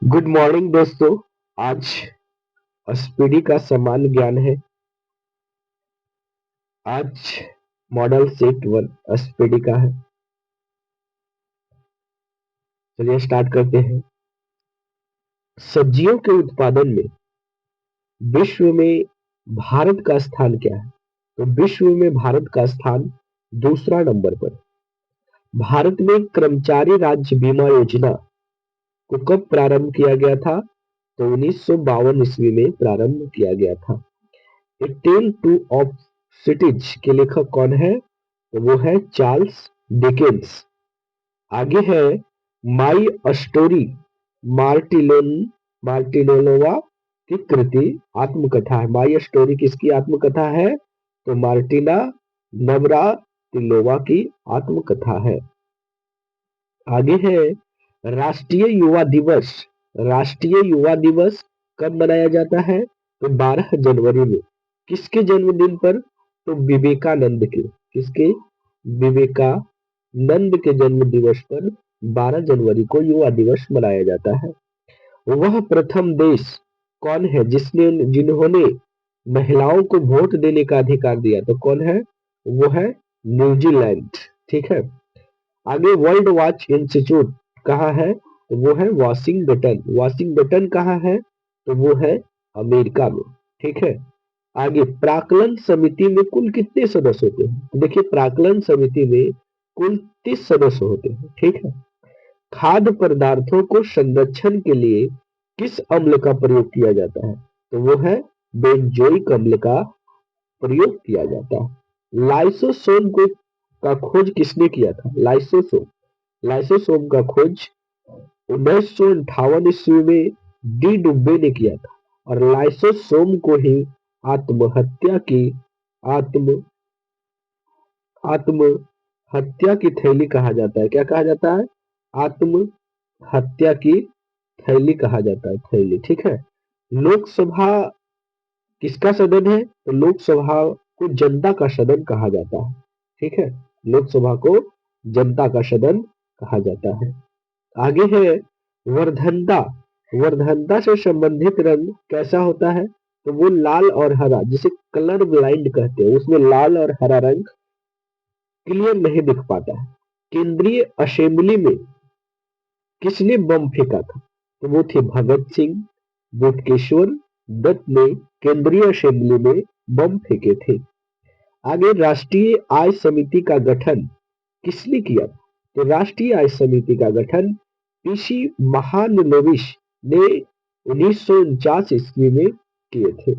Good morning दोस्तों। आज speedy का समान ज्ञान है। आज मॉडल सेट वन स्पीडी का है। चलिए स्टार्ट करते हैं। सब्जियों के उत्पादन में विश्व में भारत का स्थान क्या है? तो विश्व में भारत का स्थान दूसरा नंबर पर। भारत में कर्मचारी राज्य बीमा योजना को कब प्रारंभ किया गया था? तो 1952 ईस्वी में प्रारंभ किया गया था। ए टेल टू ऑफ सिटीज के लेखक कौन है? तो वो है चार्ल्स डिकेंस। आगे है माई स्टोरी मार्टिलोन मार्टिनोलोवा की कृति आत्मकथा है। माई स्टोरी किसकी आत्मकथा है? तो मार्टिना नवरातिलोवा की आत्मकथा है। आगे है राष्ट्रीय युवा दिवस। राष्ट्रीय युवा दिवस कब मनाया जाता है? तो 12 जनवरी में। किसके जन्मदिन पर? तो विवेकानंद के। किसके? विवेकानंद के जन्म दिवस पर 12 जनवरी को युवा दिवस मनाया जाता है। वह प्रथम देश कौन है जिन्होंने महिलाओं को वोट देने का अधिकार दिया? तो कौन है? वो है न्यूजीलैंड। ठीक है। आगे वर्ल्ड वॉच इंस्टीट्यूट कहाँ है? तो वो है वाशिंगटन। वाशिंगटन कहाँ है? तो वो है अमेरिका में। ठीक है। आगे प्राक्कलन समिति में कुल कितने सदस्य होते हैं? तो देखिए प्राक्कलन समिति में कुल 30 सदस्य होते हैं। ठीक है। खाद्य पदार्थों को संरक्षण के लिए किस अम्ल का प्रयोग किया जाता है? तो वो है बेंजोइक अम्ल का प्रयोग किया जाता है। लाइसोसोम को का खोज किसने किया था? लाइसोसोम। लाइसोसोम का खोज 1958 ईस्वी में डी डुब्बे ने किया था और लाइसोसोम को ही आत्महत्या की आत्म आत्महत्या की थैली कहा जाता है। क्या कहा जाता है? आत्महत्या की थैली कहा जाता है। थैली। ठीक है। लोकसभा किसका सदन है? तो लोकसभा को जनता का सदन कहा जाता है। ठीक है। लोकसभा को जनता का सदन कहा जाता है। आगे है वर्धनता। वर्धनता से संबंधित रंग कैसा होता है? तो वो लाल और हरा, जिसे कलर ब्लाइंड कहते हैं, उसमें लाल और हरा रंग क्लियर नहीं दिख पाता है। केंद्रीय असेंबली में किसने बम फेंका था? तो वो थे भगत सिंह। बटुकेश्वर दत्त ने केंद्रीय असेंबली में बम फेंके थे। आगे राष्ट्रीय आय समिति का गठन किसने किया? तो राष्ट्रीय आय समिति का गठन पीसी महालनोबिस ने 1949 ईस्वी में किए थे।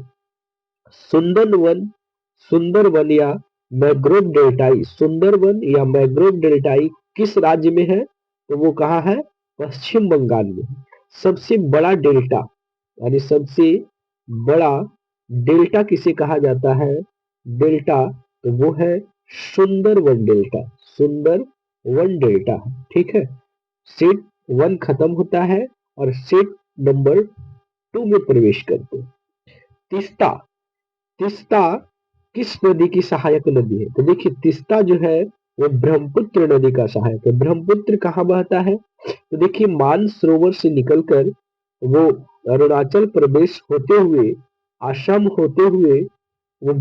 सुंदरवन सुंदरवन या मैंग्रोव डेल्टाई सुंदरवन या मैंग्रोव डेल्टाई किस राज्य में है? तो वो कहाँ है? पश्चिम बंगाल में। सबसे बड़ा डेल्टा यानी सबसे बड़ा डेल्टा किसे कहा जाता है? डेल्टा। तो वो है सुंदरवन डेल्टा। सुंदरवन डेल्टा। ठीक है। सेट वन खत्म होता है और सेट नंबर 2 में प्रवेश करते हैं। तीस्ता। तीस्ता किस नदी की सहायक नदी है? तो देखिए तीस्ता जो है वो ब्रह्मपुत्र नदी का सहायक है। ब्रह्मपुत्र कहाँ बहता है? तो देखिए मानसरोवर से निकलकर वो अरुणाचल प्रदेश होते हुए असम होते हुए वो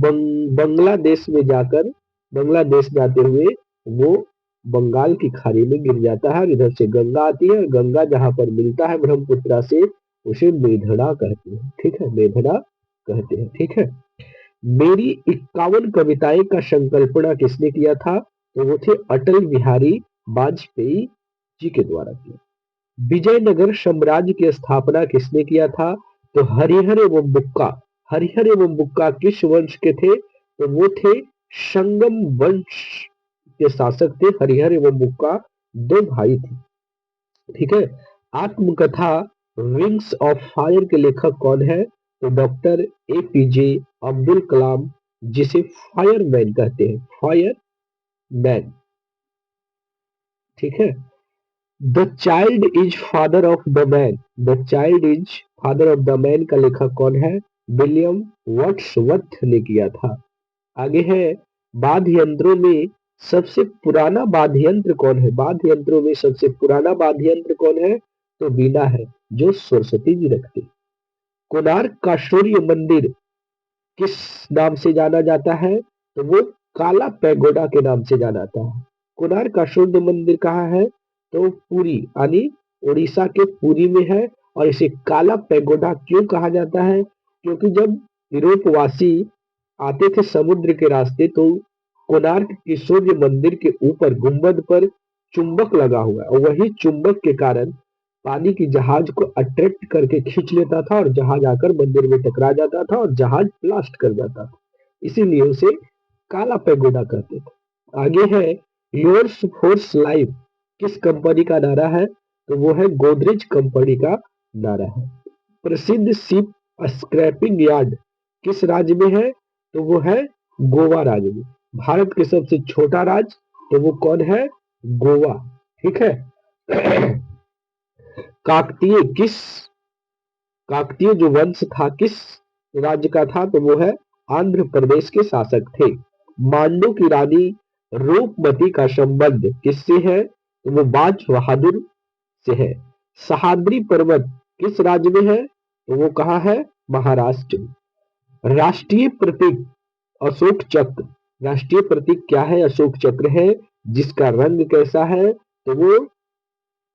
बांग्लादेश में जाकर बांग्लादेश जाते हुए वो बंगाल की खाड़ी में गिर जाता है और इधर से गंगा आती है और गंगा जहां पर मिलता है ब्रह्मपुत्र से उसे मेघना कहते हैं। ठीक है। मेघना कहते हैं। ठीक है। मेरी 51 कविताएं का संकल्पना किसने किया था? तो वो थे अटल बिहारी वाजपेयी जी के द्वारा किया। विजयनगर साम्राज्य की स्थापना किसने किया था? तो हरिहर एवं बुक्का। हरिहर एवं बुक्का किस वंश के थे? तो वो थे संगम वंश के शासक थे। हरिहर एवं बुक्का दो भाई थे। ठीक है। आत्मकथा विंग्स ऑफ फायर के लेखक कौन है? तो डॉक्टर एपीजे अब्दुल कलाम, जिसे फायरमैन कहते हैं। फायरमैन। ठीक है। The child is father of the man. The child is father of the man का लेखक कौन है? विलियम वर्ड्सवर्थ ने किया था। आगे है वाद्य यंत्रों में सबसे पुराना वाद्य यंत्र कौन है? वाद्य यंत्रों में सबसे पुराना वाद्य यंत्र कौन है? तो वीणा है। जो सरस्वती जी रखती। कोणार्क का सूर्य मंदिर किस नाम से जाना जाता है? तो वो काला पैगोडा के नाम से जाना जाता है। कोणार्क का सूर्य मंदिर कहाँ है? तो पुरी यानी उड़ीसा के पुरी में है। और इसे काला पैगोडा क्यों कहा जाता है? क्योंकि जब यूरोपवासी आते थे समुद्र के रास्ते तो कोणार्क के सूर्य मंदिर के ऊपर गुंबद पर चुंबक लगा हुआ है और वही चुंबक के कारण पानी की जहाज को अट्रैक्ट करके खींच लेता था और जहाज आकर मंदिर में टकरा जाता था और जहाज ब्लास्ट कर जाता था। इसीलिए उसे काला पैगोडा कहते थे। आगे है योर्स फोर्स लाइफ किस कंपनी का नारा है? तो वो है गोदरेज कंपनी का नारा है। प्रसिद्ध शिप स्क्रैपिंग यार्ड किस राज्य में है? तो वो है गोवा राज्य में। भारत के सबसे छोटा राज्य तो वो कौन है? गोवा। ठीक है। काकतीय किस काकतीय जो वंश था किस राज्य का था? तो वो है आंध्र प्रदेश के शासक थे। मांडू की रानी रूपमती का संबंध किससे है? तो वो बाज बहादुर से है। सह्याद्री पर्वत किस राज्य में है? तो वो कहाँ है? महाराष्ट्र में। राष्ट्रीय प्रतीक अशोक चक्र। राष्ट्रीय प्रतीक क्या है? अशोक चक्र है। जिसका रंग कैसा है? तो वो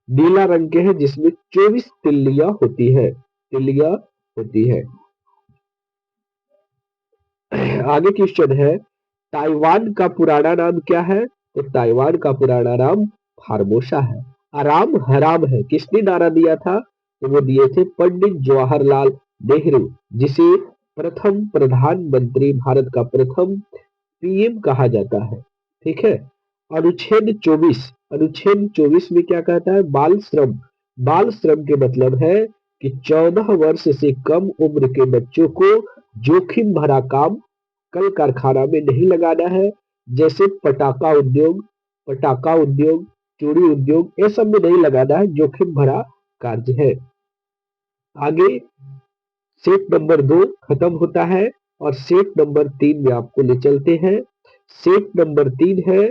नीला रंग के है जिसमें 24 तिल्लियां होती है। तिल्लियां होती है। आगे क्वेश्चन है ताइवान का पुराना नाम क्या है? तो ताइवान का पुराना नाम फार्मोसा है। आराम हराम है किसने नारा दिया था? तो वो दिए थे पंडित जवाहरलाल नेहरू, जिसे प्रथम प्रधानमंत्री, भारत का प्रथम पीएम कहा जाता है। ठीक है। अनुच्छेद 24 में क्या कहता है? बाल श्रम। बाल श्रम के मतलब है कि 14 वर्ष से कम उम्र के बच्चों को जोखिम भरा काम कल कारखाना में नहीं लगाना है। जैसे पटाखा उद्योग, चूड़ी उद्योग, ये सब में नहीं लगाना है, जोखिम भरा कार्य है। आगे सेट नंबर 2 खत्म होता है और सेट नंबर 3 में आपको ले चलते हैं। सेट नंबर 3 है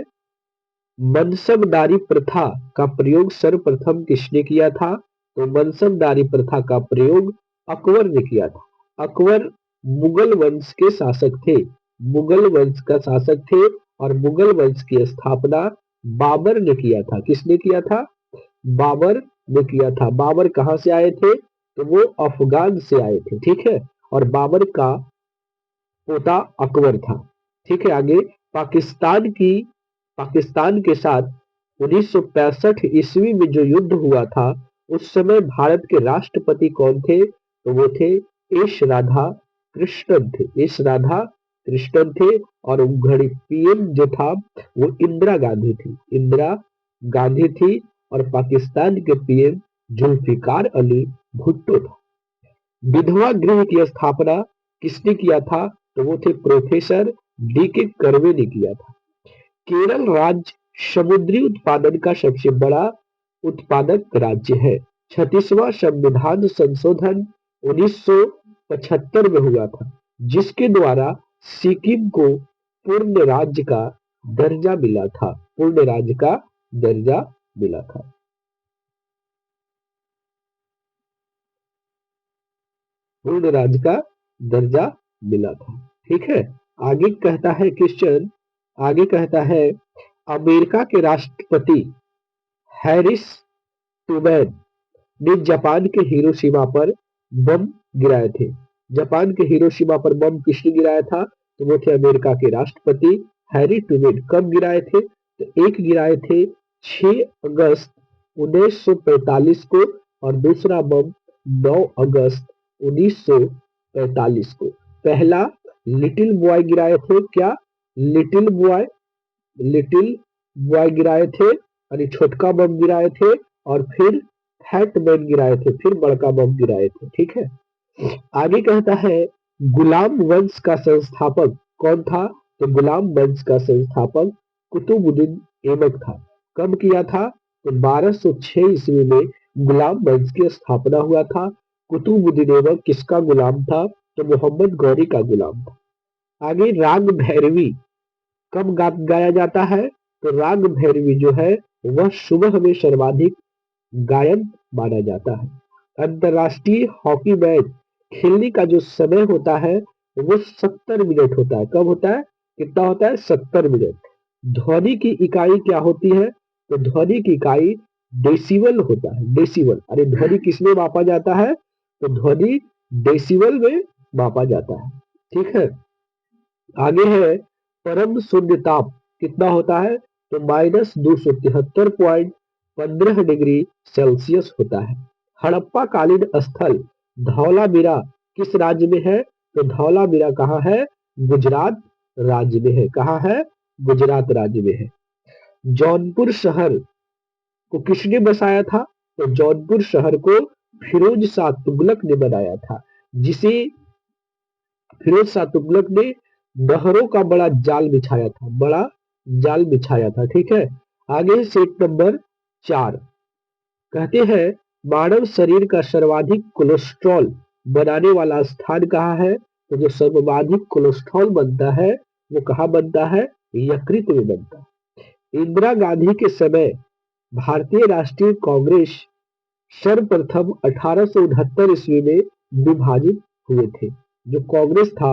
मनसबदारी प्रथा का प्रयोग सर्वप्रथम किसने किया था? तो मनसबदारी प्रथा का प्रयोग अकबर ने किया था। अकबर मुगल वंश के शासक थे। मुगल वंश का शासक थे और मुगल वंश की स्थापना बाबर ने किया था। किसने किया था? बाबर ने किया था। बाबर कहाँ से आए थे? तो वो अफगान से आए थे। ठीक है। और बाबर का पोता अकबर था। ठीक है। आगे पाकिस्तान के साथ 1965 ईस्वी में जो युद्ध हुआ था उस समय भारत के राष्ट्रपति कौन थे? तो वो थे एस राधा कृष्णन थे। एस राधा कृष्णन थे। और उनकी पीएम जो था वो इंदिरा गांधी थी। इंदिरा गांधी थी। और पाकिस्तान के पीएम जुल्फिकार अली भुट्टो था। विधवा गृह की स्थापना किसने किया था? तो वो थे प्रोफेसर डी के कर्वे ने किया था। केरल राज्य समुद्री उत्पादन का सबसे बड़ा उत्पादक राज्य है। 36वां संविधान संशोधन 1975 में हुआ था जिसके द्वारा सिक्किम को पूर्ण राज्य का दर्जा मिला था। पूर्ण राज्य का दर्जा मिला था। पूर्ण राज्य का दर्जा मिला था। ठीक है। आगे कहता है क्वेश्चन, आगे कहता है अमेरिका के राष्ट्रपति हैरिस ट्रूमैन ने जापान के हिरोशिमा पर बम गिराए थे। जापान के हिरोशिमा पर बम किसने गिराया था? तो वो थे अमेरिका के राष्ट्रपति हैरी ट्रूमैन। कब गिराए थे? तो एक गिराए थे 6 अगस्त 1945 को और दूसरा बम 9 अगस्त 1945 को। पहला लिटिल बॉय गिराए थे। क्या? लिटिल बॉय गिराए थे यानी छोटका बम गिराए थे। और फिर फैट मैन गिराए थे, फिर बड़का बम गिराए थे। ठीक है। आगे कहता है गुलाम वंश का संस्थापक कौन था? तो गुलाम वंश का संस्थापक कुतुबुद्दीन ऐबक था। कब किया था? तो 1206 ईस्वी में गुलाम वंश की स्थापना हुआ था। कुतुबुद्दीन ऐबक किसका गुलाम था? तो मोहम्मद गौरी का गुलाम था। आगे राग भैरवी कब गाया जाता है? तो राग भैरवी जो है वह सुबह में सर्वाधिक गायन माना जाता है। अंतरराष्ट्रीय हॉकी मैच खेलने का जो समय होता है वो 70 मिनट होता है। कब होता है? कितना होता है? 70 मिनट। ध्वनि की इकाई क्या होती है? तो ध्वनि की इकाई डेसिबल होता है। डेसिबल। अरे ध्वनि किसमें मापा जाता है? तो ध्वनि डेसिबल में मापा जाता है। ठीक है। आगे है परम शून्य ताप कितना होता है? तो -273.15 डिग्री सेल्सियस होता है। हड़प्पा कालीन स्थल धौलावीरा किस राज्य में है? तो धौलावीरा कहाँ है? गुजरात राज्य में है। कहाँ है? गुजरात राज्य में है। जौनपुर शहर को किसने बसाया था? तो जौनपुर शहर को फिरोज शाह तुगलक ने बनाया था, जिसे फिरोज शाह तुगलक ने नहरों का बड़ा जाल बिछाया था। बड़ा जाल बिछाया था। ठीक है। आगे सेट नंबर 4 कहते हैं मानव शरीर का सर्वाधिक कोलेस्ट्रॉल बनाने वाला स्थान कहाँ है? तो जो सर्वाधिक कोलेस्ट्रॉल बनता है वो कहाँ बनता है? यकृत में बनता है। इंदिरा गांधी के समय भारतीय राष्ट्रीय कांग्रेस सर्वप्रथम 1869 ईस्वी में विभाजित हुए थे। जो कांग्रेस था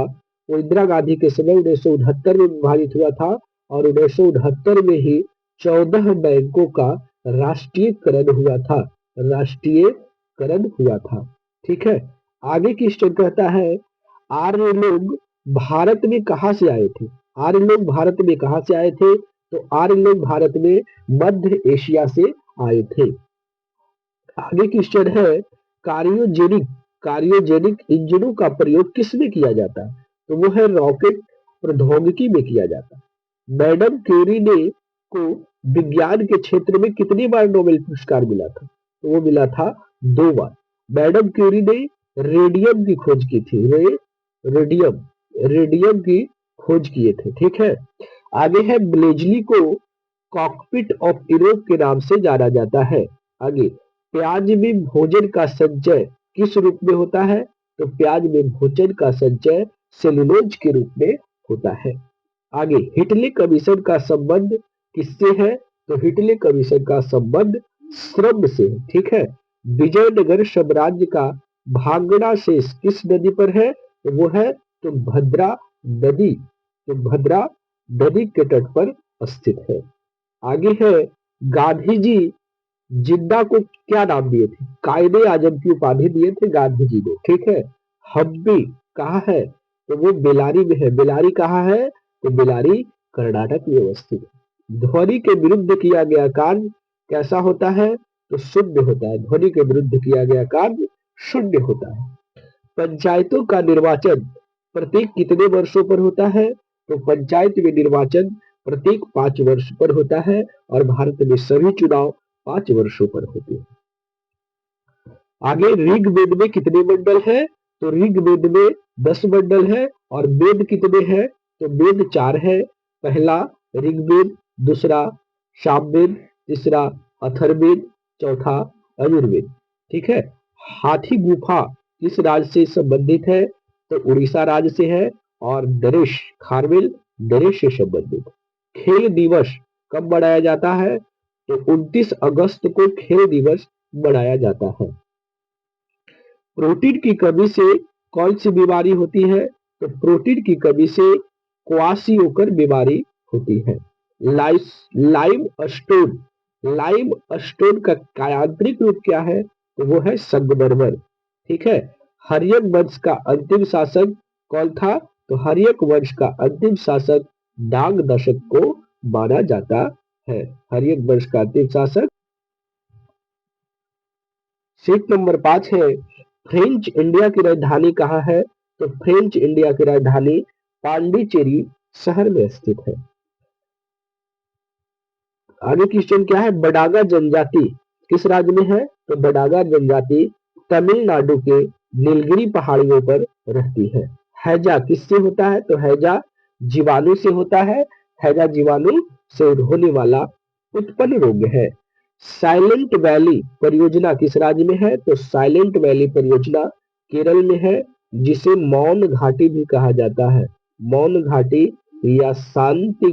वो इंदिरा गांधी के समय 1969 में विभाजित हुआ था और 1969 में ही 14 बैंकों का राष्ट्रीयकरण हुआ था। राष्ट्रीयकरण हुआ था। ठीक है। आगे क्वेश्चन कहता है आर्य लोग भारत में कहाँ से आए थे? आर्य लोग भारत में कहाँ से आए थे? तो आर्य लोग भारत में मध्य एशिया से आए थे। आगे क्वेश्चन है कार्योजेनिक कार्योजेनिक इंजनों का प्रयोग किसमें किया जाता है? तो वो है रॉकेट प्रौद्योगिकी में किया जाता है। मैडम क्यूरी ने को विज्ञान के क्षेत्र में कितनी बार नोबेल पुरस्कार मिला था? तो वो मिला था 2 बार। मैडम क्यूरी ने रेडियम की खोज की थी। रेडियम रेडियम की खोज किए थे। ठीक है। आगे है ब्लेजली को कॉकपिट ऑफ यूरोप के नाम से जाना जाता है। आगे प्याज में भोजन का संचय किस रूप में होता है? तो प्याज में भोजन का संचय सेलुलोज के रूप में होता है। आगे हिटले कमीशन का संबंध किससे है? तो हिटले कमीशन का संबंध श्रम से है। ठीक है। विजयनगर साम्राज्य का भांगड़ा शेष किस नदी पर है? तो वो है तुंगभद्रा नदी। तुंगभद्रा नदी के तट पर स्थित है। आगे है गांधी जी जिन्ना को क्या नाम दिए थे? कायदे आजम की उपाधि दिए थे गांधी जी ने। ठीक है। हम्पी कहाँ है? तो वो बेलारी में है। बेलारी कहाँ है? तो बेलारी कर्नाटक में अवस्थित है। ध्वनि के विरुद्ध किया गया कार्य कैसा होता है? तो शून्य होता है। ध्वनि के विरुद्ध किया गया कार्य शून्य होता है। पंचायतों का निर्वाचन प्रत्येक कितने वर्षों पर होता है? तो पंचायत में निर्वाचन प्रत्येक 5 वर्ष पर होता है और भारत में सभी चुनाव 5 वर्षों पर होते हैं। आगे ऋग्वेद में कितने मंडल है? तो ऋग्वेद में 10 मंडल है और वेद कितने हैं? तो वेद 4 है। पहला ऋग्वेद, दूसरा सामवेद, तीसरा अथर्ववेद, चौथा यजुर्वेद। ठीक है। हाथी गुफा किस राज्य से संबंधित है? तो उड़ीसा राज्य से है और नरेश खारवेल नरेश से संबंधित। खेल दिवस कब मनाया जाता है? तो 29 अगस्त को खेल दिवस मनाया जाता है। प्रोटीन की कमी से कौन सी बीमारी होती है? तो प्रोटीन की कमी से क्वाशियोकर बीमारी होती है। लाइम स्टोन लाइम स्टोन का यांत्रिक रूप क्या है? तो वो है संगमरमर। ठीक है। हर्यक वंश का अंतिम शासक कौन था? तो हर्यक वंश का अंतिम शासक डांग दशक को माना जाता है। हर्यक वंश का अंतिम शासक। सीट नंबर 5 है फ्रेंच इंडिया की राजधानी कहाँ है? तो फ्रेंच इंडिया की राजधानी पांडिचेरी शहर में स्थित है। आगे क्वेश्चन क्या है बडागा जनजाति किस राज्य में है? तो बडागा जनजाति तमिलनाडु के नीलगिरी पहाड़ियों पर रहती है। हैजा किससे होता है? तो हैजा जीवाणु से होता है। हैजा जीवाणु से होने वाला उत्पन्न रोग है। साइलेंट वैली परियोजना किस राज्य में है? तो साइलेंट वैली परियोजना केरल में है, जिसे मौन घाटी भी कहा जाता है। मौन घाटी या शांति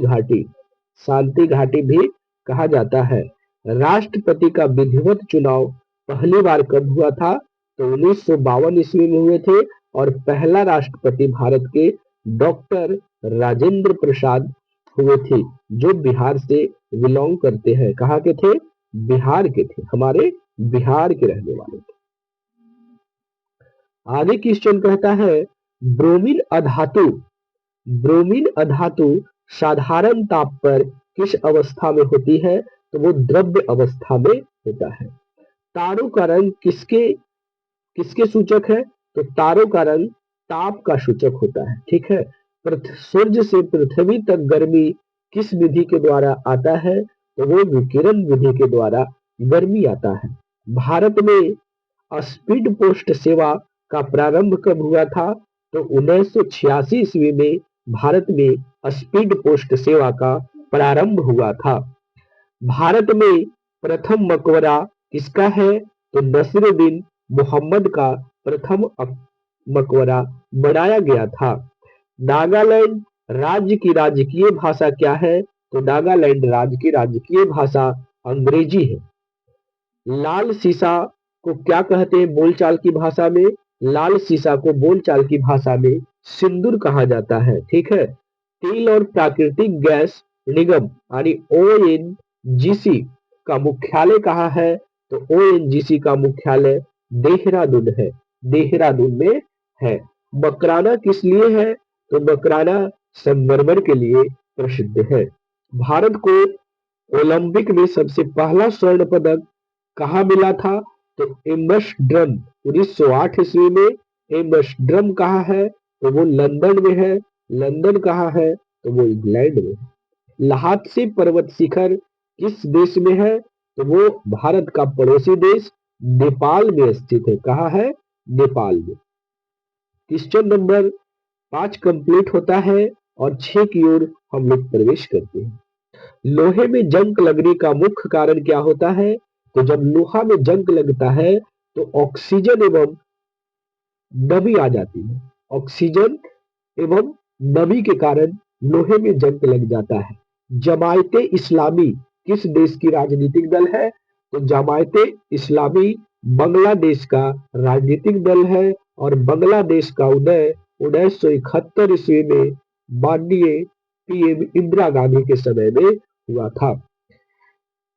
घाटी भी कहा जाता है। राष्ट्रपति का विधिवत चुनाव पहली बार कब हुआ था? तो 1952 ईस्वी में हुए थे। और पहला राष्ट्रपति भारत के डॉक्टर राजेंद्र प्रसाद हुए थे, जो बिहार से बिलोंग करते हैं। कहाँ के थे? बिहार के थे, हमारे बिहार के रहने वाले थे। आगे क्वेश्चन कहता है, ब्रोमीन अधातु, ब्रोमीन अधातु साधारण ताप पर किस अवस्था में होती है? तो वो द्रव्य अवस्था में होता है। तारों का रंग किसके किसके सूचक है? तो तारों का रंग ताप का सूचक होता है। ठीक है। सूर्य से पृथ्वी तक गर्मी किस विधि के द्वारा आता है? तो वो विकिरण विधि के द्वारा गर्मी आता है। भारत में स्पीड पोस्ट सेवा का प्रारंभ कब हुआ था? तो 1986 ईस्वी में भारत में स्पीड पोस्ट सेवा का प्रारंभ हुआ था। भारत में प्रथम मकबरा किसका है? तो नसीरुद्दीन मोहम्मद का प्रथम मकबरा बनाया गया था। नागालैंड राज्य की राजकीय भाषा क्या है? तो नागालैंड राज्य की राजकीय भाषा अंग्रेजी है। लाल सीसा को क्या कहते हैं बोलचाल की भाषा में? लाल सीसा को बोलचाल की भाषा में सिंदूर कहा जाता है। ठीक है। तेल और प्राकृतिक गैस निगम यानी ओएनजीसी का मुख्यालय कहाँ है? तो ओएनजीसी का मुख्यालय देहरादून है, देहरादून में है। मकराना किस लिए है? तो मकराना संगमरमर के लिए प्रसिद्ध है। भारत को ओलंपिक में सबसे पहला स्वर्ण पदक कहाँ मिला था? तो एम्स्टर्डम 1908 ईस्वी में। एम्स्टर्डम कहाँ है? तो वो लंदन में है। लंदन कहाँ है? तो वो इंग्लैंड में है। लहात्से पर्वत शिखर किस देश में है? तो वो भारत का पड़ोसी देश नेपाल में स्थित है। कहाँ है? नेपाल में। क्वेश्चन नंबर 5 कंप्लीट होता है और 6 की ओर हम लोग प्रवेश करते हैं। लोहे में जंग लगने का मुख्य कारण क्या होता है? तो जब लोहा में जंग लगता है तो ऑक्सीजन एवं नमी आ जाती है। ऑक्सीजन एवं नमी के कारण लोहे में जंग लग जाता है। जमायते इस्लामी किस देश की राजनीतिक दल है? तो जमायते इस्लामी बांग्लादेश का राजनीतिक दल है। और बांग्लादेश का उदय 1971 ईस्वी में माननीय पीएम इंदिरा गांधी के समय में हुआ था।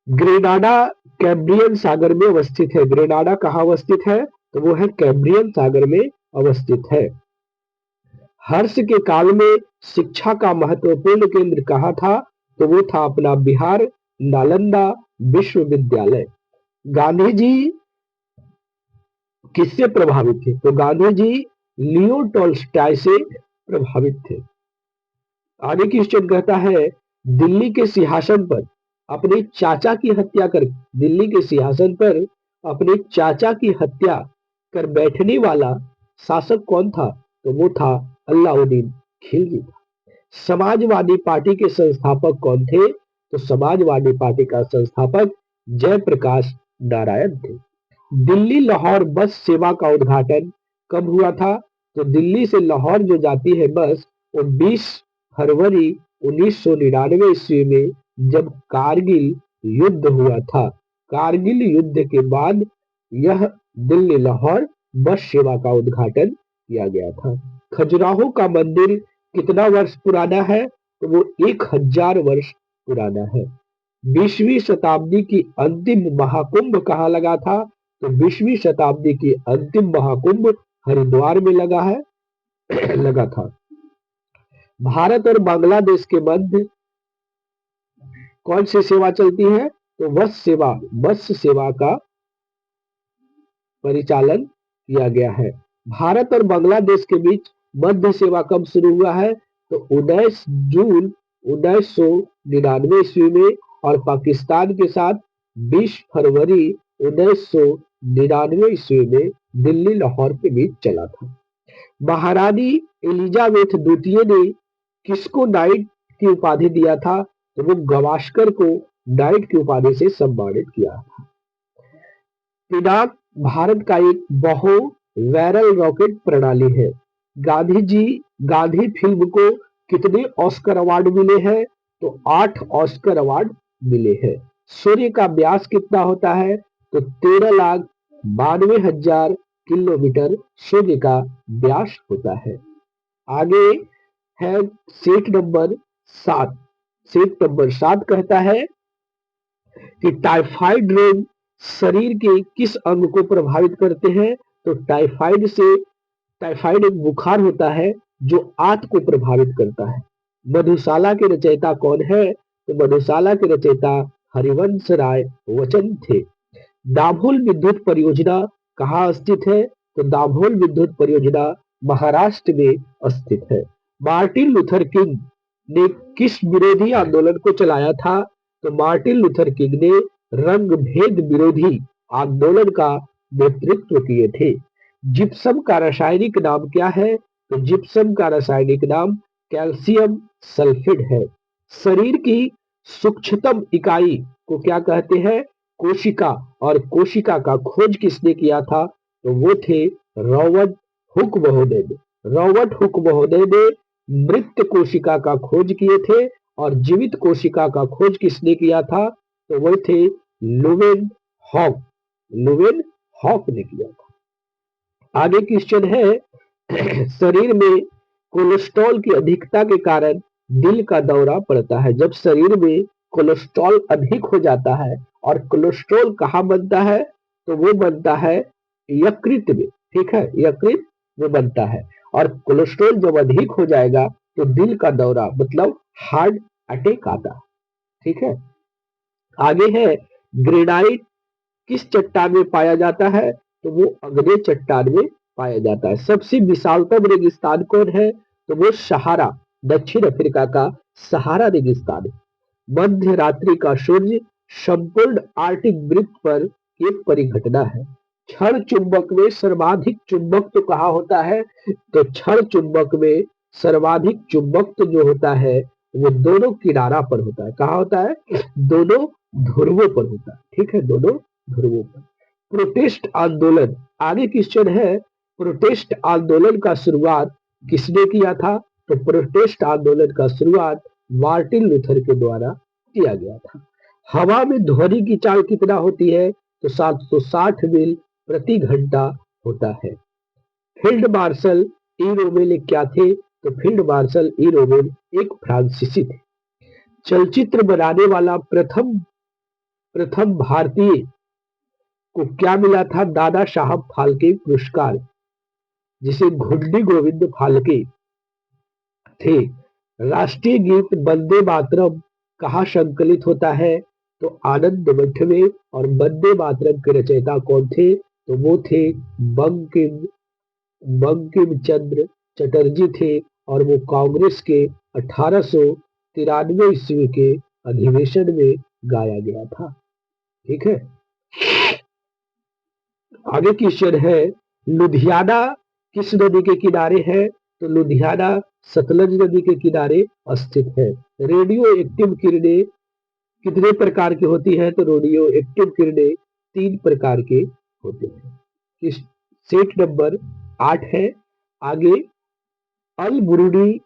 ग्रेनाडा कैम्ब्रियन सागर में अवस्थित है। ग्रेनाडा कहाँ अवस्थित है? तो वो है कैम्ब्रियन सागर में अवस्थित है। हर्ष के काल में शिक्षा का महत्वपूर्ण केंद्र कहाँ था? तो वो था अपना बिहार नालंदा विश्वविद्यालय। गांधी जी किससे प्रभावित थे? तो गांधी जी लियो टॉल्स्टॉय से प्रभावित थे। आगे क्वेश्चन कहता है, दिल्ली के सिंहासन पर अपने चाचा की हत्या कर दिल्ली के सिंहासन पर अपने चाचा की हत्या कर बैठने वाला शासक कौन था? तो वो था अलाउद्दीन खिलजी। समाजवादी पार्टी के संस्थापक कौन थे? तो समाजवादी पार्टी का संस्थापक जयप्रकाश नारायण थे। दिल्ली लाहौर बस सेवा का उद्घाटन कब हुआ था? तो दिल्ली से लाहौर जो जाती है बस, वो 20 फरवरी 1999 ईस्वी में जब कारगिल युद्ध हुआ था। कारगिल युद्ध के बाद यह दिल्ली लाहौर बस सेवा का उद्घाटन किया गया था। खजुराहो का मंदिर कितना वर्ष पुराना है? तो वो 1000 वर्ष पुराना है। 20वीं शताब्दी की अंतिम महाकुंभ कहाँ लगा था? तो 20वीं शताब्दी की अंतिम महाकुंभ हरिद्वार में लगा था। भारत और बांग्लादेश के मध्य कौन सी सेवा चलती है? तो बस सेवा का परिचालन किया गया है। भारत और बांग्लादेश के बीच मध्य सेवा कब शुरू हुआ है? तो 19 जून 1999 ईस्वी में। और पाकिस्तान के साथ 20 फरवरी 1999 ईस्वी में दिल्ली लाहौर के बीच चला था। महारानी एलिजाबेथ द्वितीय ने किसको नाइट की उपाधि दिया था? तो वो गवास्कर को नाइट की उपाधि से सम्मानित किया था। पिनाक भारत का एक बहु बैरल रॉकेट प्रणाली है। गांधी फिल्म को कितने ऑस्कर अवार्ड मिले हैं? तो 8 ऑस्कर अवार्ड मिले हैं। सूर्य का व्यास कितना होता है? तो 13,92,000 किलोमीटर सूर्य का व्यास होता है। आगे है सेट नंबर 7। सेट नंबर 7 कहता है कि टाइफाइड रोग शरीर के किस अंग को प्रभावित करते हैं? तो टाइफाइड एक बुखार होता है जो आंत को प्रभावित करता है। मधुशाला के रचयिता कौन है? तो मधुशाला के रचयिता हरिवंश राय वचन थे। दाभोल विद्युत परियोजना कहाँ स्थित है? तो दाभोल विद्युत परियोजना महाराष्ट्र में स्थित है। मार्टिन लूथर किंग ने किस विरोधी आंदोलन को चलाया था? तो मार्टिन लूथर किंग ने रंग भेद विरोधी आंदोलन का नेतृत्व किए थे। जिप्सम का रासायनिक नाम क्या है? तो जिप्सम का रासायनिक नाम कैल्शियम सल्फेट है। शरीर की सूक्ष्मतम इकाई को क्या कहते हैं? कोशिका। और कोशिका का खोज किसने किया था? तो वो थे रॉबर्ट हुक महोदय ने। रॉबर्ट हुक महोदय ने मृत कोशिका का खोज किए थे। और जीवित कोशिका का खोज किसने किया था? तो वो थे लुवेन हॉक। लुवेन हॉक ने किया था। आगे क्वेश्चन है शरीर में कोलेस्ट्रॉल की अधिकता के कारण दिल का दौरा पड़ता है। जब शरीर में कोलेस्ट्रॉल अधिक हो जाता है, और कोलेस्ट्रॉल कहाँ बनता है? तो वो बनता है यकृत में। ठीक है, यकृत में बनता है। और कोलेस्ट्रॉल जब अधिक हो जाएगा तो दिल का दौरा मतलब हार्ट अटैक आता है। ठीक है। आगे है ग्रेनाइट किस चट्टान में पाया जाता है? तो वो अग्नेय चट्टान में पाया जाता है। सबसे विशालतम रेगिस्तान कौन है? तो वो सहारा, दक्षिण अफ्रीका का सहारा रेगिस्तान है। मध्य रात्रि का सूर्य संपूर्ण आर्टिक वृत्त पर एक परिघटना है। क्षण चुंबक में सर्वाधिक चुंबकत्व कहाँ होता है? तो क्षण चुंबक में सर्वाधिक चुंबकत्व जो होता है वो दोनों किनारा पर होता है। कहाँ होता है? दोनों ध्रुवों पर होता है। ठीक है, दोनों ध्रुवों पर। प्रोटेस्ट आंदोलन, आगे क्वेश्चन है प्रोटेस्ट आंदोलन का शुरुआत किसने किया था? तो प्रोटेस्ट आंदोलन का शुरुआत मार्टिन लूथर के द्वारा किया गया था। हवा में ध्वनि की चाल कितना होती है? तो 760 मील प्रति घंटा होता है। फील्ड मार्शल ई रोमेल क्या थे? तो फील्ड मार्शल ई रोमेल एक फ्रांसीसी थे। चलचित्र बनाने वाला प्रथम प्रथम भारतीय को क्या मिला था? दादा साहब फाल्के पुरस्कार, जिसे घुंडी गोविंद फाल्के थे। राष्ट्रीय गीत वंदे मातरम कहाँ संकलित होता है? तो आनंद मठ में। और वंदे मातरम के रचयिता कौन थे? तो वो थे बंकिम बंकिम चंद्र चटर्जी थे। और वो कांग्रेस के 1893 ईस्वी के अधिवेशन में गाया गया था। ठीक है। आगे क्वेश्चन है लुधियाना किस नदी के किनारे है? तो लुधियाना सतलज नदी के किनारे स्थित है। रेडियो एक्टिव किरणें कितने प्रकार की होती है? तो रेडियो एक्टिव किरणें 3 प्रकार के होते हैं। सेट नंबर 8 है। आगे अल बुरुडी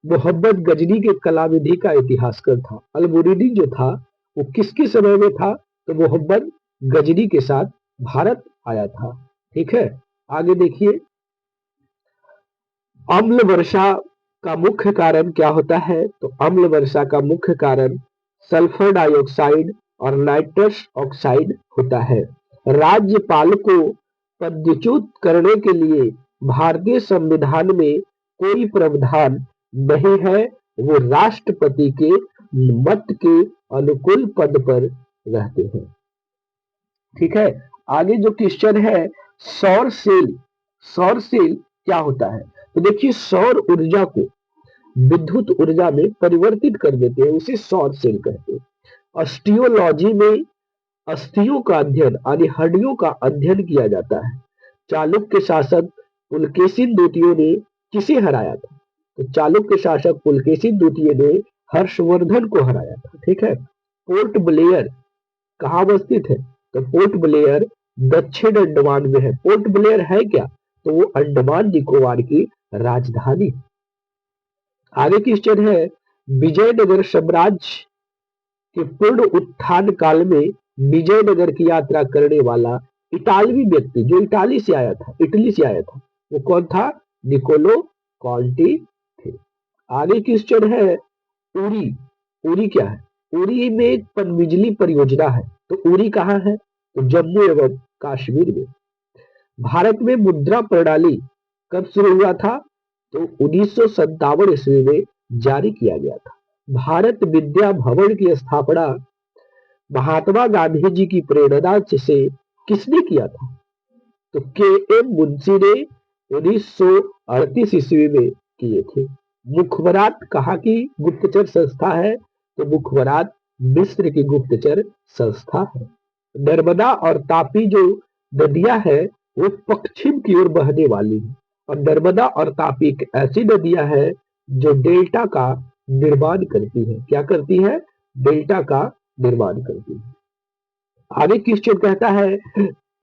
मोहम्मद गजनी के कला विधि का इतिहासकार था। अल बुरुडी जो था वो किसके समय में था? तो मोहम्मद गजनी के साथ भारत आया था। ठीक है। आगे देखिए अम्ल वर्षा का मुख्य कारण क्या होता है? तो अम्ल वर्षा का मुख्य कारण सल्फर डाइऑक्साइड और नाइट्रस ऑक्साइड होता है। राज्यपाल को पदच्युत करने के लिए भारतीय संविधान में कोई प्रावधान नहीं है। वो राष्ट्रपति के मत के अनुकूल पद पर रहते हैं। ठीक है। आगे जो क्वेश्चन है सौर सेल, सौर सेल क्या होता है? तो देखिए सौर ऊर्जा को विद्युत ऊर्जा में परिवर्तित कर देते हैं, उसे सौर सेल कहते हैं। ऑस्टियोलॉजी में अस्थियों का अध्ययन यानी हड्डियों का अध्ययन किया जाता है। चालुक्य शासक पुलकेशिन द्वितीय ने किसे हराया था? तो चालुक्य शासक पुलकेशिन द्वितीय ने हर्षवर्धन को हराया था। ठीक है। पोर्ट ब्लेयर कहाँ अवस्थित है? तो पोर्ट ब्लेयर दक्षिण अंडमान में है। पोर्ट ब्लेयर है क्या? तो वो अंडमान निकोबार की राजधानी। आगे क्वेश्चन है विजयनगर साम्राज्य के पूर्ण उत्थान काल में विजयनगर की यात्रा करने वाला इटालवी व्यक्ति जो इटाली से आया था, इटली से आया था, वो कौन था? निकोलो कॉन्टी थे। आगे क्वेश्चन है उरी। उरी क्या है? उरी में एक पनबिजली परियोजना है। तो उरी कहाँ है? तो जम्मू एवं कश्मीर में। भारत में मुद्रा प्रणाली कब शुरू हुआ था? तो 1957 ईस्वी में जारी किया गया था। भारत विद्या भवन की स्थापना महात्मा गांधी जी की प्रेरणा से किसने किया था? तो के एम मुंशी ने 1938 ईस्वी में किए थे। मुखबरात कहाँ की गुप्तचर संस्था है? तो मुखबरात मिस्र की गुप्तचर संस्था है। नर्मदा और तापी जो नदियां है वो पश्चिम की ओर बहने वाली है, और नर्मदा और तापी एक ऐसी नदियां हैं जो डेल्टा का निर्माण करती है। क्या करती है? डेल्टा का निर्माण करती है। आगे क्वेश्चन कहता है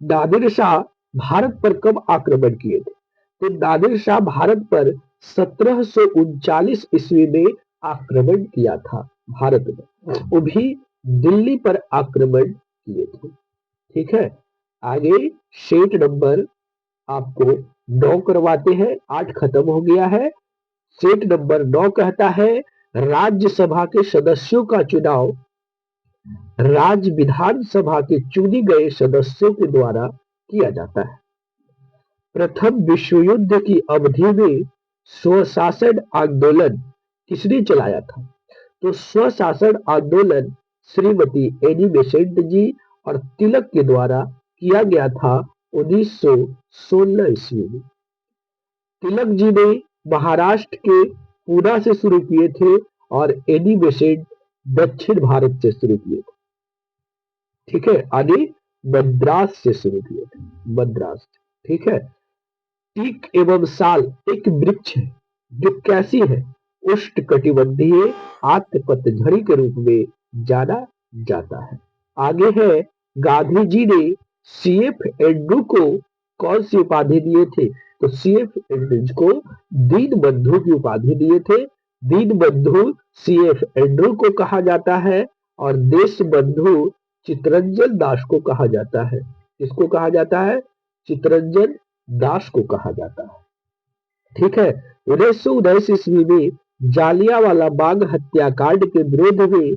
नादिर शाह भारत पर कब आक्रमण किए थे? तो नादिर शाह भारत पर 1739 ईस्वी में आक्रमण किया था। भारत में वो भी दिल्ली पर आक्रमण किए थे। ठीक है, आगे सेट नंबर आपको 9 करवाते हैं, 8 खत्म हो गया है। सेट नंबर 9 कहता है राज्यसभा के सदस्यों का चुनाव राज्य विधानसभा के चुने गए सदस्यों के द्वारा किया जाता है। प्रथम विश्व युद्ध की अवधि में स्वशासन आंदोलन किसने चलाया था? तो स्वशासन आंदोलन श्रीमती एनी बेसेंट जी और तिलक के द्वारा किया गया था 1916 ईस्वी में। तिलक जी ने महाराष्ट्र के पूना से शुरू किए थे और एनी बेसेंट दक्षिण भारत से शुरू किए थे। ठीक है, आगे मद्रास से शुरू किए थे, मद्रास। ठीक है, टीक एवं साल एक वृक्ष है जो कैसी है? उष्णकटिबंधीय आत्मपतझड़ी के रूप में जाना जाता है। आगे है गांधी जी ने सीएफ एंड्रू को कौन सी उपाधि दिए थे? तो सीएफ एंड्रू को दीन बंधु की उपाधि दिए थे। दीन बंधु सीएफ एंड्रू को कहा जाता है और देश बंधु चितरंजन दास को कहा जाता है। किसको कहा जाता है? चितरंजन दास को कहा जाता है। ठीक है, 1919 ईस्वी में जालियांवाला बाग हत्याकांड के विरोध में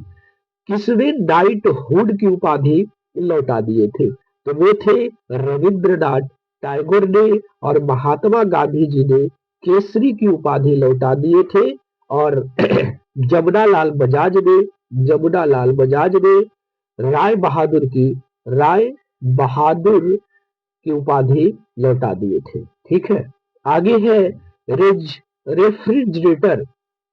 किसने नाइट हुड की उपाधि लौटा दिए थे? तो वो थे रविंद्रनाथ टैगोर ने, और महात्मा गांधी जी ने केसरी की उपाधि लौटा दिए थे, और जमुनालाल बजाज ने राय बहादुर की उपाधि लौटा दिए थे। ठीक है, आगे है रेफ्रिजरेटर।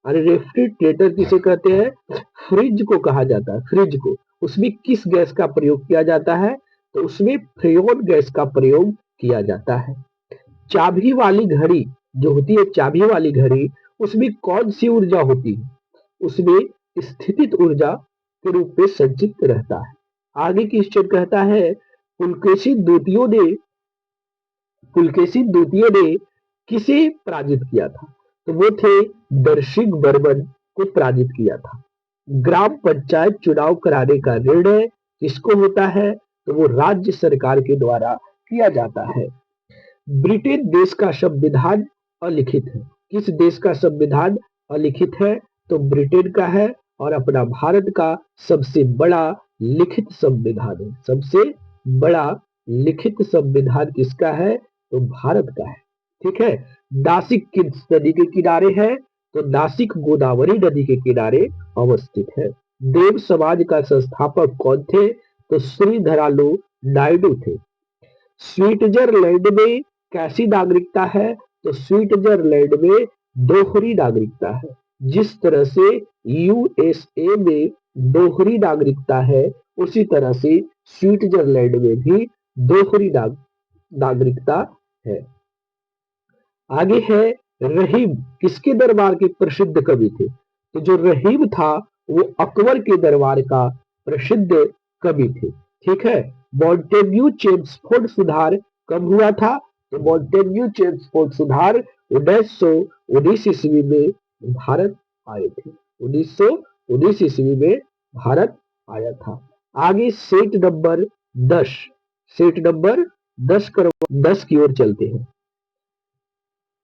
अरे रेफ्रिजरेटर किसे कहते हैं? फ्रिज को कहा जाता है, फ्रिज को। उसमें किस गैस का प्रयोग किया जाता है? तो उसमें फ्रेयोन गैस का प्रयोग किया जाता है। चाबी वाली घड़ी जो होती है, चाबी वाली घड़ी, उसमें कौन सी ऊर्जा होती है? उसमें स्थितिज ऊर्जा के रूप में संचित रहता है। आगे क्वेश्चन कहता है पुलकेशी द्वितीय ने किसे पराजित किया था? तो वो थे दर्शिक बर्मन को पराजित किया था। ग्राम पंचायत चुनाव कराने का निर्णय किसको होता है? तो वो राज्य सरकार के द्वारा किया जाता है। ब्रिटेन देश का संविधान अलिखित है। किस देश का संविधान अलिखित है? तो ब्रिटेन का है, और अपना भारत का सबसे बड़ा लिखित संविधान है। सबसे बड़ा लिखित संविधान किसका है? तो भारत का है। ठीक है, नासिक किस नदी के किनारे है? तो नासिक गोदावरी नदी के किनारे अवस्थित है। देव समाज का संस्थापक कौन थे? तो श्रीधरालू नायडू थे। स्विट्जरलैंड में कैसी नागरिकता है? तो स्विट्जरलैंड में दोहरी नागरिकता है। जिस तरह से यूएसए में दोहरी नागरिकता है, उसी तरह से स्विट्जरलैंड में भी दोहरी नागरिकता है। आगे है रहीम किसके दरबार के प्रसिद्ध कवि थे? तो जो रहीम था वो अकबर के दरबार का प्रसिद्ध कवि थे। ठीक है, मॉन्टेग्यू चेम्सफोर्ड सुधार कब हुआ था? तो मॉन्टेग्यू चेम्सफोर्ड सुधार 1919 ईस्वी में भारत आए थे। 1919 ईस्वी में भारत आया था। आगे सेट नंबर 10 सीट नंबर 10 की ओर चलते हैं।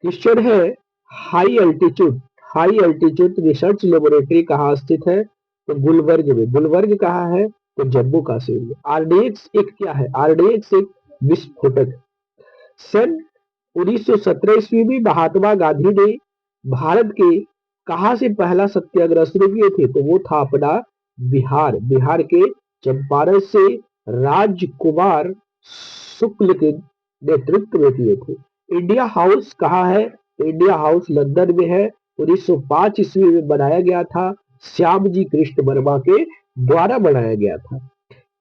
क्वेश्चन है high altitude, high altitude research laboratory कहाँ स्थित है? तो गुलबर्ग में। गुलबर्ग कहाँ है? तो जम्मू कश्मीर में। आरडीएक्स एक क्या है? आरडीएक्स एक विस्फोटक। सन 1917 ईस्वी में महात्मा गांधी ने भारत के कहा से पहला सत्याग्रह शुरू किए थे? तो वो था अपना बिहार, बिहार के चंपारण से राजकुमार शुक्ल के नेतृत्व में किए थे। इंडिया हाउस कहाँ है? इंडिया हाउस लंदन में है। 1905 ईस्वी में बनाया गया था, श्याम जी कृष्ण वर्मा के द्वारा बनाया गया था।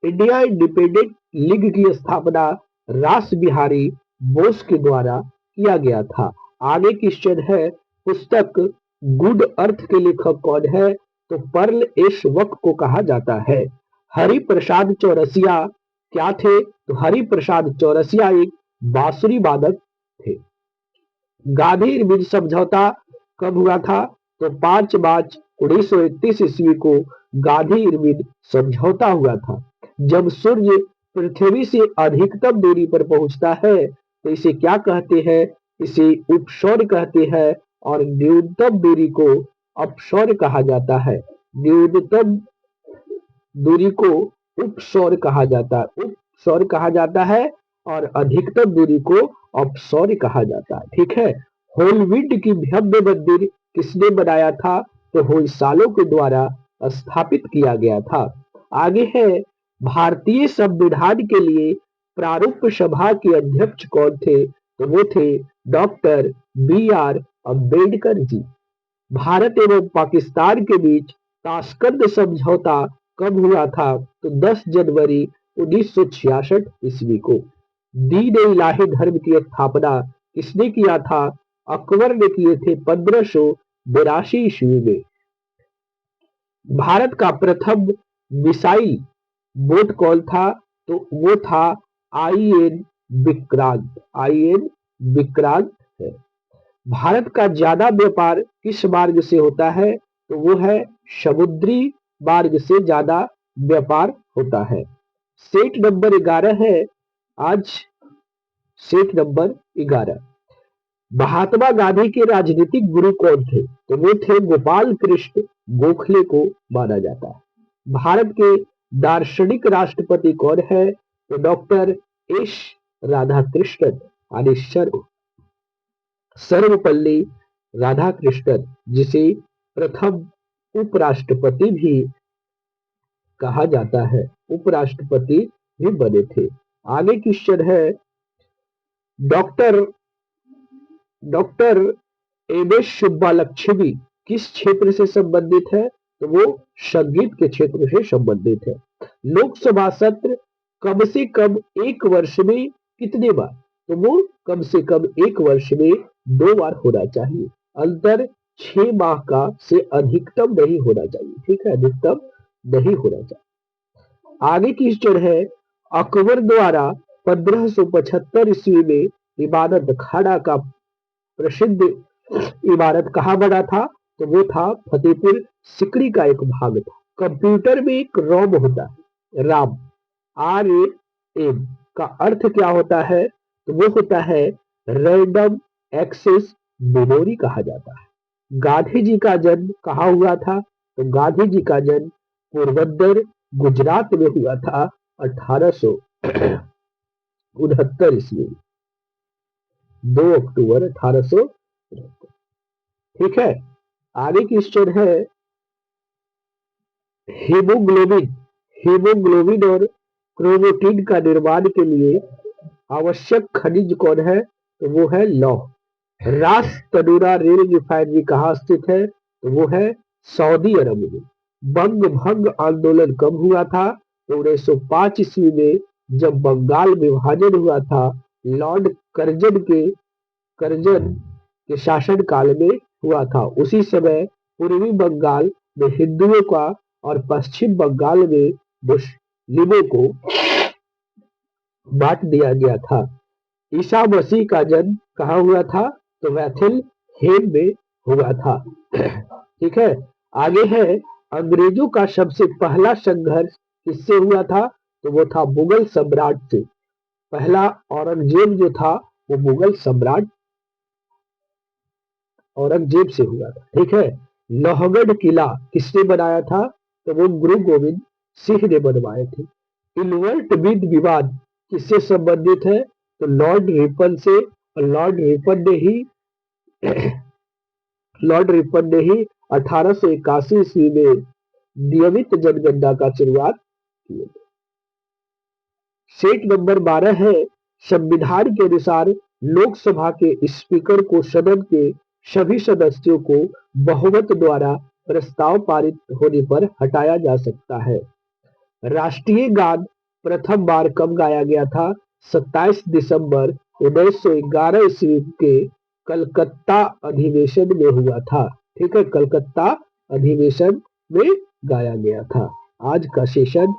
इंडिया इंडिपेंडेंट लीग की स्थापना रास बिहारी बोस के द्वारा किया गया था। आगे क्वेश्चन है पुस्तक गुड अर्थ के लेखक कौन है? तो पर्ल एस वक को कहा जाता है। हरि प्रसाद चौरसिया क्या थे? तो हरि प्रसाद चौरसिया एक बांसुरी वादक थे। गांधी इरविन समझौता कब हुआ था? तो 5 मार्च 1931 ईस्वी को गांधी इरविन समझौता हुआ था। जब सूर्य पृथ्वी से अधिकतम दूरी पर पहुंचता है तो इसे क्या कहते हैं? इसे उपसौर कहते हैं। और न्यूनतम दूरी को अपसौर कहा जाता है। न्यूनतम दूरी को उपसौर कहा जाता है, उपसौर कहा जाता है, और अधिकतम दूरी को अपसौर कहा जाता है। ठीक है। होलविंड की भव्य मंदिर किसने बनाया था? तो होयसालों के द्वारा स्थापित किया गया था। आगे है भारतीय संविधान के लिए प्रारूप सभा के अध्यक्ष कौन थे? तो वो थे doctor B are Ambedkar ji. Bharat एवं पाकिस्तान के बीच ताशकंद समझौता कब हुआ था? तो 10 जनवरी 1966 ईस्वी को। दीन इलाही धर्म की स्थापना किसने किया था? अकबर ने किए थे 1582 ईस्वी में। भारत का प्रथम मिसाइल बोट कौन था? तो वो था आईएन विक्रांत, आईएन विक्रांत है। भारत का ज्यादा व्यापार किस मार्ग से होता है? तो वो है समुद्री मार्ग से ज्यादा व्यापार होता है। सेट नंबर 11 है आज। सेट नंबर 11 महात्मा गांधी के राजनीतिक गुरु कौन थे? तो वो थे गोपाल कृष्ण गोखले को माना जाता है। भारत के दार्शनिक राष्ट्रपति कौन है? तो डॉक्टर एस राधाकृष्णन यानी सर्वपल्ली राधाकृष्णन, जिसे प्रथम उपराष्ट्रपति भी कहा जाता है, उपराष्ट्रपति भी बने थे। आगे क्वेश्चन है डॉक्टर डॉक्टर एम एस सुब्बालक्ष्मी किस क्षेत्र से संबंधित है? तो वो संगीत के क्षेत्र से संबंधित है। लोकसभा सत्र कम से कम एक वर्ष में कितने बार? तो वो कम से कम एक वर्ष में 2 बार होना चाहिए। अंतर 6 माह का से अधिकतम नहीं होना चाहिए। ठीक है, अधिकतम नहीं होना चाहिए। आगे क्वेश्चन है अकबर द्वारा 1575 ईस्वी में इबादत खाना का प्रसिद्ध इमारत कहाँ बना था? तो वो था फतेहपुर सिकरी का एक भाग था। कंप्यूटर में एक रोम होता है, राम, RAM का अर्थ क्या होता है? तो वो होता है रैंडम एक्सेस मेमोरी कहा जाता है। गांधी जी का जन्म कहाँ हुआ था? तो गांधी जी का जन्म पोरबंदर गुजरात में हुआ था 1869 ईस्वी, 2 अक्टूबर 1800। ठीक है। आगे क्वेश्चन है हीमोग्लोबिन, हीमोग्लोबिन और क्रोमेटिन का निर्माण के लिए आवश्यक खनिज कौन है? तो वो है लौह। रास तनूरा रेल रिफाइनरी कहाँ स्थित है? तो वो है सऊदी अरब में। बंग भंग आंदोलन कब हुआ था? तो 1905 ईस्वी में, जब बंगाल विभाजन हुआ था। लॉर्ड कर्जन के शासन काल में हुआ था। उसी समय पूर्वी बंगाल में हिंदुओं का और पश्चिम बंगाल में मुस्लिमों को बांट दिया गया था। ईसा मसीह का जन्म कहाँ हुआ था? तो बेथलेहेम में हुआ था। ठीक है। आगे है अंग्रेजों का सबसे पहला संघर्ष किससे हुआ था? तो वो था मुगल सम्राट से। पहला औरंगजेब जो था वो मुगल सम्राट औरंगजेब से हुआ था, ठीक है। लोहगढ़ किला किसने बनाया था? तो वो गुरु गोविंद सिंह ने बनवाए थे। इलवर्ट विद विवाद किससे संबंधित है? तो लॉर्ड रिपन से, और लॉर्ड रिपन ने ही 1881 ईस्वी में नियमित जनगणना का शुरुआत की। सेट नंबर 12 है, संविधान के अनुसार लोकसभा के स्पीकर को सदन के सभी सदस्यों को बहुमत द्वारा प्रस्ताव पारित होने पर हटाया जा सकता है। राष्ट्रीय गान प्रथम बार कब गाया गया था? 27 दिसंबर 1911 ईस्वी के कलकत्ता अधिवेशन में हुआ था, ठीक है। कलकत्ता अधिवेशन में गाया गया था। आज का सेशन